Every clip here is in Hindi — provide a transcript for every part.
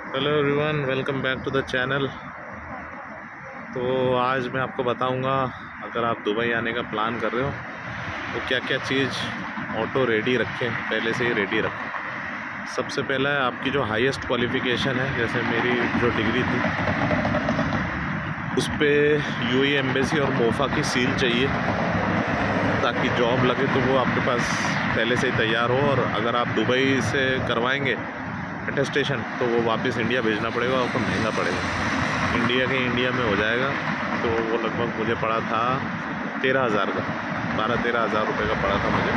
Hello everyone, welcome back to the channel. तो आज मैं आपको बताऊंगा, अगर आप दुबई आने का प्लान कर रहे हो तो क्या क्या चीज़ ऑटो रेडी रखें, पहले से ही रेडी रखें। सबसे पहला है आपकी जो हाईएस्ट क्वालिफ़िकेशन है, जैसे मेरी जो डिग्री थी उस पर यूएई एम्बेसी और मोफा की सील चाहिए, ताकि जॉब लगे तो वो आपके पास पहले से ही तैयार हो। और अगर आप दुबई से करवाएंगे अटेस्टेशन तो वो वापस इंडिया भेजना पड़ेगा, आपको महंगा पड़ेगा। इंडिया में हो जाएगा तो वो लगभग मुझे पड़ा था 13,000 का, 12-13 हज़ार रुपये का पड़ा था मुझे।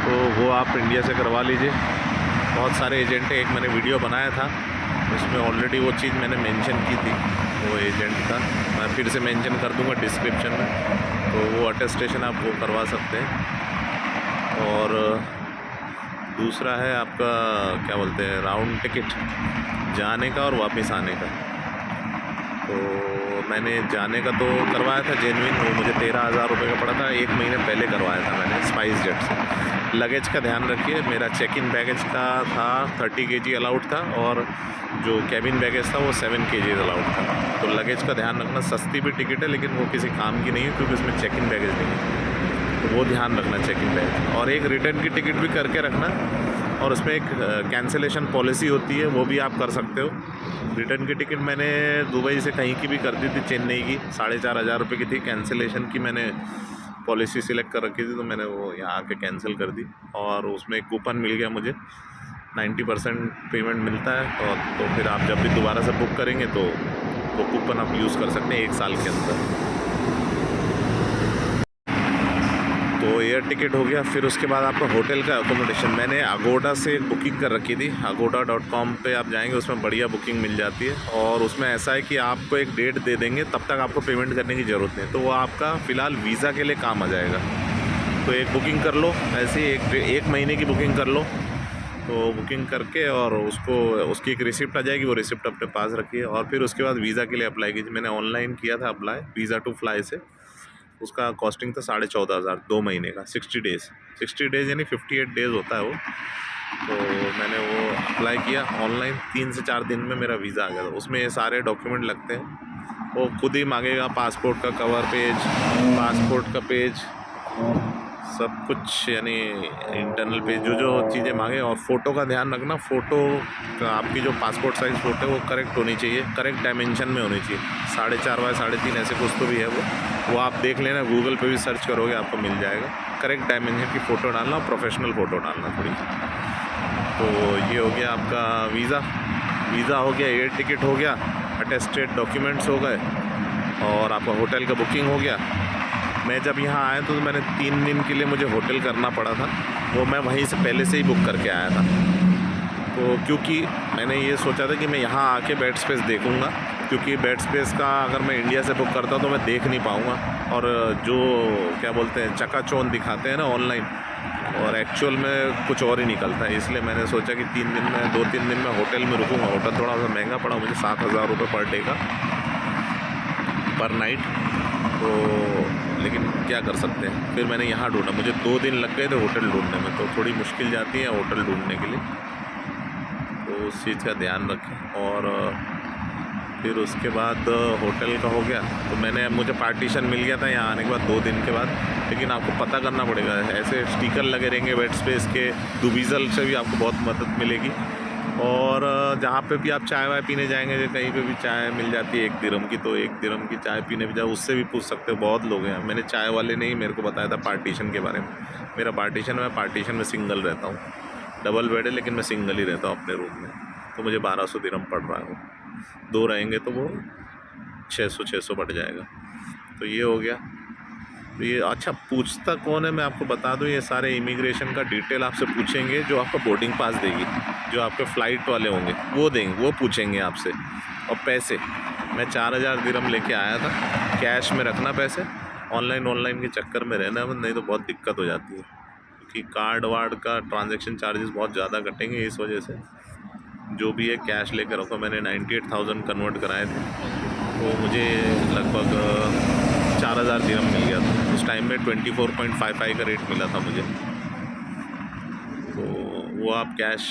तो वो आप इंडिया से करवा लीजिए। बहुत सारे एजेंट है, एक मैंने वीडियो बनाया था उसमें ऑलरेडी वो चीज़ मैंने मेंशन की थी, वो एजेंट का मैं फिर से मेंशन कर दूंगा डिस्क्रिप्शन में। तो वो अटेस्टेशन आप वो करवा सकते हैं। और दूसरा है आपका क्या बोलते हैं, राउंड टिकट जाने का और वापस आने का। तो मैंने जाने का तो करवाया था जेन्युइन, वो मुझे 13,000 रुपये का पड़ा था। 1 महीने पहले करवाया था मैंने स्पाइस जेट से। लगेज का ध्यान रखिए, मेरा चेक इन बैगेज का था 30 kg अलाउड था, और जो कैबिन बैगेज था वो 7 kg अलाउड था। तो लगेज का ध्यान रखना। सस्ती भी टिकट है लेकिन वो किसी काम की नहीं है, क्योंकि उसमें चेक इन बैगेज नहीं है, तो वो ध्यान रखना चेक इन बैगेज। और एक रिटर्न की टिकट भी करके रखना, और उसमें एक कैंसिलेशन पॉलिसी होती है, वो भी आप कर सकते हो। रिटर्न की टिकट मैंने दुबई से कहीं की भी कर दी थी, चेन्नई की 4,500 रुपये की थी। कैंसिलेशन की मैंने पॉलिसी सिलेक्ट कर रखी थी, तो मैंने वो यहाँ आके कैंसिल कर दी, और उसमें एक कूपन मिल गया मुझे, 90% पेमेंट मिलता है। और तो फिर आप जब भी दोबारा से बुक करेंगे तो वो कूपन आप यूज़ कर सकते हैं 1 साल के अंदर। तो एयर टिकट हो गया। फिर उसके बाद आपका होटल का अकोमोडेशन, मैंने अगोडा से बुकिंग कर रखी थी। agoda.com पे आप जाएंगे, उसमें बढ़िया बुकिंग मिल जाती है। और उसमें ऐसा है कि आपको एक डेट दे देंगे, तब तक आपको पेमेंट करने की ज़रूरत नहीं, तो वो आपका फ़िलहाल वीज़ा के लिए काम आ जाएगा। तो एक बुकिंग कर लो, ऐसे ही एक महीने की बुकिंग कर लो। तो बुकिंग करके और उसको उसकी एक रिसिप्ट आ जाएगी, वो रिसिप्ट अपने पास रखिए। और फिर उसके बाद वीज़ा के लिए अप्लाई कीजिए। मैंने ऑनलाइन किया था अप्लाई वीज़ा टू फ्लाई से, उसका कॉस्टिंग था 14,500, 2 महीने का, 60 डेज़ यानी 58 डेज़ होता है वो। तो मैंने वो अप्लाई किया ऑनलाइन, 3 से 4 दिन में मेरा वीज़ा आ गया था। उसमें ये सारे डॉक्यूमेंट लगते हैं, वो खुद ही मांगेगा, पासपोर्ट का कवर पेज, पासपोर्ट का पेज, सब कुछ, यानी इंटरनल पेज, जो जो चीज़ें मांगे। और फ़ोटो का ध्यान रखना, फ़ोटो का आपकी जो पासपोर्ट साइज़ फ़ोटो है वो करेक्ट होनी चाहिए, करेक्ट डायमेंशन में होनी चाहिए। 4.5 बाय 3.5 ऐसे कुछ तो भी है वो आप देख लेना, गूगल पे भी सर्च करोगे आपको मिल जाएगा। करेक्ट डायमेंशन की फ़ोटो डालना, प्रोफेशनल फ़ोटो डालना थोड़ी। तो ये हो गया आपका वीज़ा हो गया, एयर टिकट हो गया, अटेस्टेड डॉक्यूमेंट्स हो गए, और आपका होटल का बुकिंग हो गया। मैं जब यहाँ आया तो मैंने 3 दिन के लिए मुझे होटल करना पड़ा था, वो मैं वहीं से पहले से ही बुक करके आया था। तो क्योंकि मैंने ये सोचा था कि मैं यहाँ आके बेड स्पेस देखूँगा, क्योंकि बेड स्पेस का अगर मैं इंडिया से बुक करता तो मैं देख नहीं पाऊँगा। और जो क्या बोलते हैं, चकाचौंध दिखाते हैं ना ऑनलाइन, और एक्चुअल में कुछ और ही निकलता है। इसलिए मैंने सोचा कि 2-3 दिन में होटल में रुकूँगा। होटल थोड़ा सा महंगा पड़ा मुझे, 7,000 रुपये पर डे का, पर नाइट। तो लेकिन क्या कर सकते हैं, फिर मैंने यहाँ ढूंढा। मुझे 2 दिन लग गए थे होटल ढूंढने में, तो थोड़ी मुश्किल जाती है होटल ढूंढने के लिए, तो उस चीज़ का ध्यान रखें। और फिर उसके बाद होटल का हो गया, तो मुझे पार्टीशन मिल गया था यहाँ आने के बाद 2 दिन के बाद। लेकिन आपको पता करना पड़ेगा, ऐसे स्टिकर लगे रहेंगे बेड स्पेस के, दुबीज़ल से भी आपको बहुत मदद मिलेगी। और जहाँ पे भी आप चाय वाय पीने जाएंगे, कहीं पे भी चाय मिल जाती है 1 दिरहम की, तो 1 दिरहम की चाय पीने भी जाओ, उससे भी पूछ सकते हो, बहुत लोग हैं। मैंने चाय वाले ने ही मेरे को बताया था पार्टीशन के बारे में। मेरा पार्टीशन है, मैं पार्टीशन में सिंगल रहता हूँ, डबल बेड है लेकिन मैं सिंगल ही रहता हूँ अपने रूम में। तो मुझे 1200 दिरहम पड़ रहा है वो, 2 रहेंगे तो वो 600 बढ़ जाएगा। तो ये हो गया। तो ये अच्छा, पूछता कौन है मैं आपको बता दूं, ये सारे इमिग्रेशन का डिटेल आपसे पूछेंगे, जो आपका बोर्डिंग पास देगी, जो आपके फ़्लाइट वाले होंगे वो देंगे, वो पूछेंगे आपसे। और पैसे, मैं 4,000 दिरहम लेके आया था, कैश में रखना पैसे, ऑनलाइन के चक्कर में रहना, नहीं तो बहुत दिक्कत हो जाती है, क्योंकि कार्ड वार्ड का ट्रांजेक्शन चार्जेस बहुत ज़्यादा कटेंगे। इस वजह से जो भी है कैश लेकर रखो। मैंने 98,000 कन्वर्ट कराए थे, तो मुझे लगभग 4,000 दिरहम मिल गया था। उस टाइम में 24.55 का रेट मिला था मुझे। तो वो आप कैश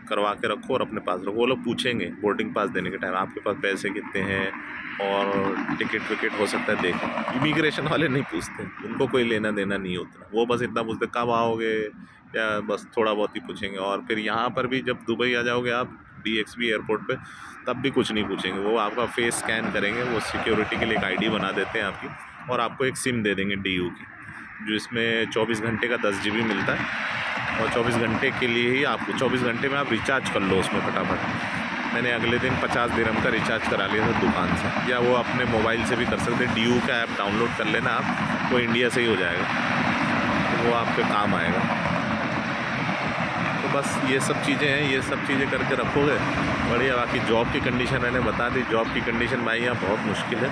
करवा के रखो और अपने पास रखो। वो लोग पूछेंगे बोर्डिंग पास देने के टाइम आपके पास पैसे कितने हैं और टिकट विकेट हो सकता है देखें। इमिग्रेशन वाले नहीं पूछते, उनको कोई लेना देना नहीं होता। वो बस इतना पूछते कब आओगे, या बस थोड़ा बहुत ही पूछेंगे। और फिर यहाँ पर भी जब दुबई आ जाओगे आप DXB एयरपोर्ट पे, तब भी कुछ नहीं पूछेंगे। वो आपका फेस स्कैन करेंगे, वो सिक्योरिटी के लिए एक ID बना देते हैं आपकी, और आपको एक सिम दे देंगे DU की, जिसमें 24 घंटे का 10 GB मिलता है। और 24 घंटे के लिए ही आपको 24 घंटे में आप रिचार्ज कर लो उसमें फटाफट। मैंने अगले दिन 50 दिरहम का रिचार्ज करा लिया था दुकान से, या वो अपने मोबाइल से भी कर सकते हैं। DU का ऐप डाउनलोड कर लेना आप, वो इंडिया से ही हो जाएगा, तो वो आपके काम आएगा। तो बस ये सब चीज़ें हैं, ये सब चीज़ें करके रखोगे बढ़िया। बाकी जॉब की कंडीशन मैंने बता दी। जॉब की कंडीशन भाई यहाँ बहुत मुश्किल है,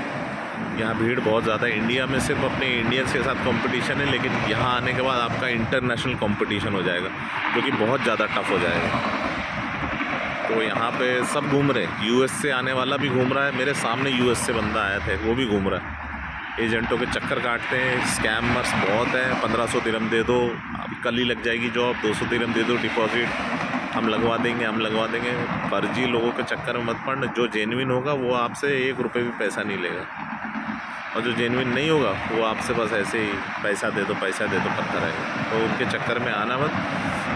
यहाँ भीड़ बहुत ज़्यादा है। इंडिया में सिर्फ अपने इंडियंस के साथ कंपटीशन है, लेकिन यहाँ आने के बाद आपका इंटरनेशनल कंपटीशन हो जाएगा, जो कि बहुत ज़्यादा टफ हो जाएगा। तो यहाँ पे सब घूम रहे हैं। US से आने वाला भी घूम रहा है, मेरे सामने US से बंदा आया था, वो भी घूम रहा है। एजेंटों के चक्कर काटते हैं, स्कैमर्स बहुत है। 1500 दिरहम दे दो, अभी कल ही लग जाएगी जॉब, 200 दिरहम दे दो डिपॉजिट, हम लगवा देंगे, हम लगवा देंगे। फर्जी लोगों के चक्कर में मत पड़ना। जो जेन्युइन होगा वो आपसे 1 रुपये भी पैसा नहीं लेगा, और जो जेन्युइन नहीं होगा वो आपसे बस ऐसे ही पैसा दे दो करता रहेगा। तो उनके चक्कर में आना मत,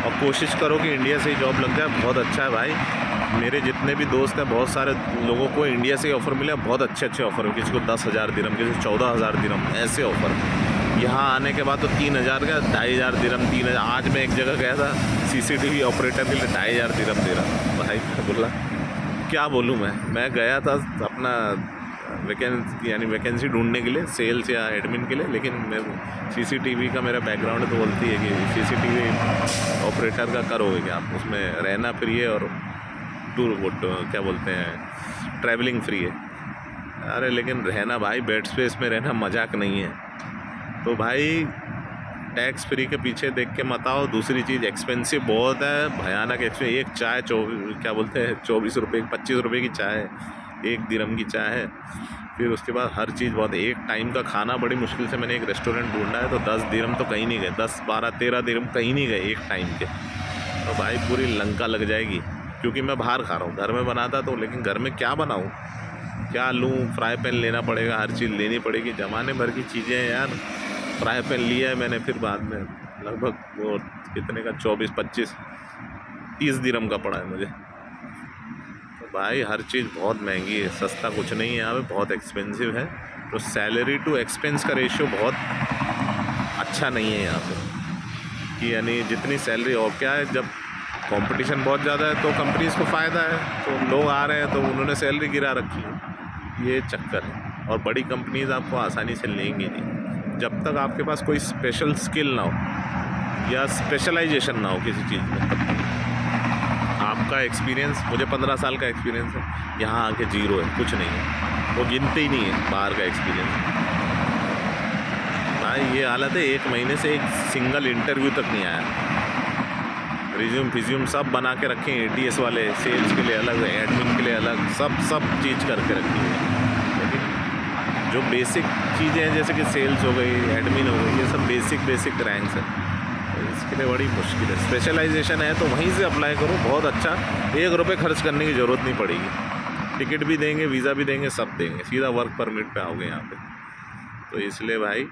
और कोशिश करो कि इंडिया से ही जॉब लग जाए। बहुत अच्छा है भाई, मेरे जितने भी दोस्त हैं बहुत सारे लोगों को इंडिया से ही ऑफ़र मिले, बहुत अच्छे ऑफ़र हैं। किसी को 10,000 दिरहम, किसी को 14,000 दिरहम, ऐसे ऑफ़र। यहाँ आने के बाद तो 3,000 का 2,500 दिरहम, 3,000। आज मैं एक जगह गया था, CCTV ऑपरेटर के लिए 2,500 दिरहम दे रहा। भाई बोला क्या बोलूँ मैं गया था अपना वैकेंसी ढूंढने के लिए, सेल्स या एडमिन के लिए, लेकिन मैं CCTV का मेरा बैकग्राउंड तो बोलती है कि CCTV ऑपरेटर का करोगे क्या आप, उसमें रहना फ्री है और क्या बोलते हैं ट्रैवलिंग फ्री है। अरे लेकिन रहना भाई बेड स्पेस में रहना मजाक नहीं है। तो भाई टैक्स फ्री के पीछे देख के मत आओ। दूसरी चीज़ एक्सपेंसिव बहुत है, भयानक एक्सपेंसिव। एक चाय 24 रुपये 25 रुपये की चाय है, 1 दिरहम की चाय है। फिर उसके बाद हर चीज़ बहुत। एक टाइम का खाना बड़ी मुश्किल से मैंने एक रेस्टोरेंट ढूंढा है, तो 10 दिरहम तो कहीं नहीं गए, 10, 12, 13 दिरहम कहीं नहीं गए एक टाइम के। तो भाई पूरी लंका लग जाएगी, क्योंकि मैं बाहर खा रहा हूँ। घर में बनाता तो, लेकिन घर में क्या बनाऊँ, क्या लूँ? फ्राई पैन लेना पड़ेगा, हर चीज़ लेनी पड़ेगी, ज़माने भर की चीज़ें हैं यार। फ्राई पैन लिया है मैंने, फिर बाद में लगभग वो कितने का 24, 25, 30 दिरहम का पड़ा है मुझे। तो भाई हर चीज़ बहुत महंगी है, सस्ता कुछ नहीं है यहाँ पे, बहुत एक्सपेंसिव है। तो सैलरी टू एक्सपेंस का रेशियो बहुत अच्छा नहीं है यहाँ पे, कि यानी जितनी सैलरी, और क्या है, जब कंपटीशन बहुत ज़्यादा है तो कंपनीज़ को फ़ायदा है, तो लोग आ रहे हैं तो उन्होंने सैलरी गिरा रखी है, ये चक्कर है। और बड़ी कंपनीज़ आपको आसानी से लेंगी नहीं जब तक आपके पास कोई स्पेशल स्किल ना हो या स्पेशलाइजेशन ना हो किसी चीज़ में। तब तक आपका एक्सपीरियंस, मुझे 15 साल का एक्सपीरियंस है, यहाँ आके 0 है, कुछ नहीं है, वो गिनते ही नहीं है बाहर का एक्सपीरियंस। भाई ये हालत है, 1 महीने से एक सिंगल इंटरव्यू तक नहीं आया। रिज्यूम सब बना के रखे हैं, ATS वाले, सेल्स के लिए अलग, एडमिन के लिए अलग, सब चीज़ करके रखी है। लेकिन जो बेसिक चीज़ें हैं जैसे कि सेल्स हो गई, एडमिन हो गई, ये सब बेसिक रैंक्स है, इसके लिए बड़ी मुश्किल है। स्पेशलाइजेशन है तो वहीं से अप्लाई करो, बहुत अच्छा। 1 रुपये खर्च करने की ज़रूरत नहीं पड़ेगी, टिकट भी देंगे, वीज़ा भी देंगे, सब देंगे, सीधा वर्क परमिट पे आओगे यहाँ पे। तो इसलिए भाई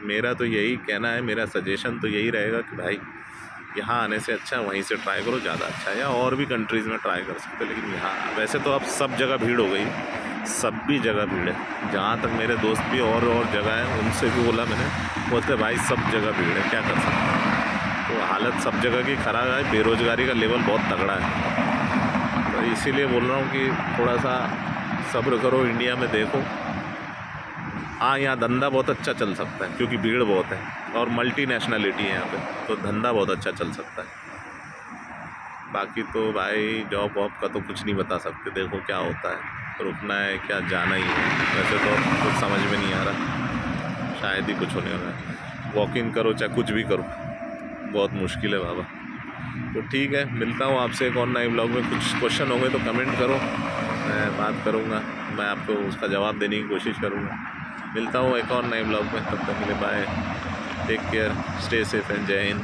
मेरा तो यही कहना है, मेरा सजेशन तो यही रहेगा कि भाई यहाँ आने से अच्छा वहीं से ट्राई करो, ज़्यादा अच्छा है। या और भी कंट्रीज़ में ट्राई कर सकते, लेकिन यहाँ वैसे तो अब सब जगह भीड़ हो गई, सब भी जगह भीड़ है। जहाँ तक मेरे दोस्त भी और जगह हैं, उनसे भी बोला मैंने, बोलते भाई सब जगह भीड़ है, क्या कर सकते हैं। तो हालत सब जगह की ख़राब है, बेरोज़गारी का लेवल बहुत तगड़ा है। तो इसीलिए बोल रहा हूँ कि थोड़ा सा सब्र करो, इंडिया में देखो। हाँ यहाँ धंधा बहुत अच्छा चल सकता है, क्योंकि भीड़ बहुत है और मल्टी नेशनलिटी है यहाँ पे, तो धंधा बहुत अच्छा चल सकता है। बाकी तो भाई जॉब वॉब का तो कुछ नहीं बता सकते, देखो क्या होता है, रुकना है क्या जाना ही है। वैसे तो कुछ समझ में नहीं आ रहा, शायद ही कुछ होने वाला है। वॉक इन करो चाहे कुछ भी करो, बहुत मुश्किल है बाबा। तो ठीक है, मिलता हूँ आपसे एक और नए ब्लॉग में। कुछ क्वेश्चन होंगे तो कमेंट करो, मैं बात करूँगा, मैं आपको उसका जवाब देने की कोशिश करूँगा। मिलता हूँ एक और नए ब्लॉग में, तब तक के लिए bye, take care, stay safe and Jai Hind.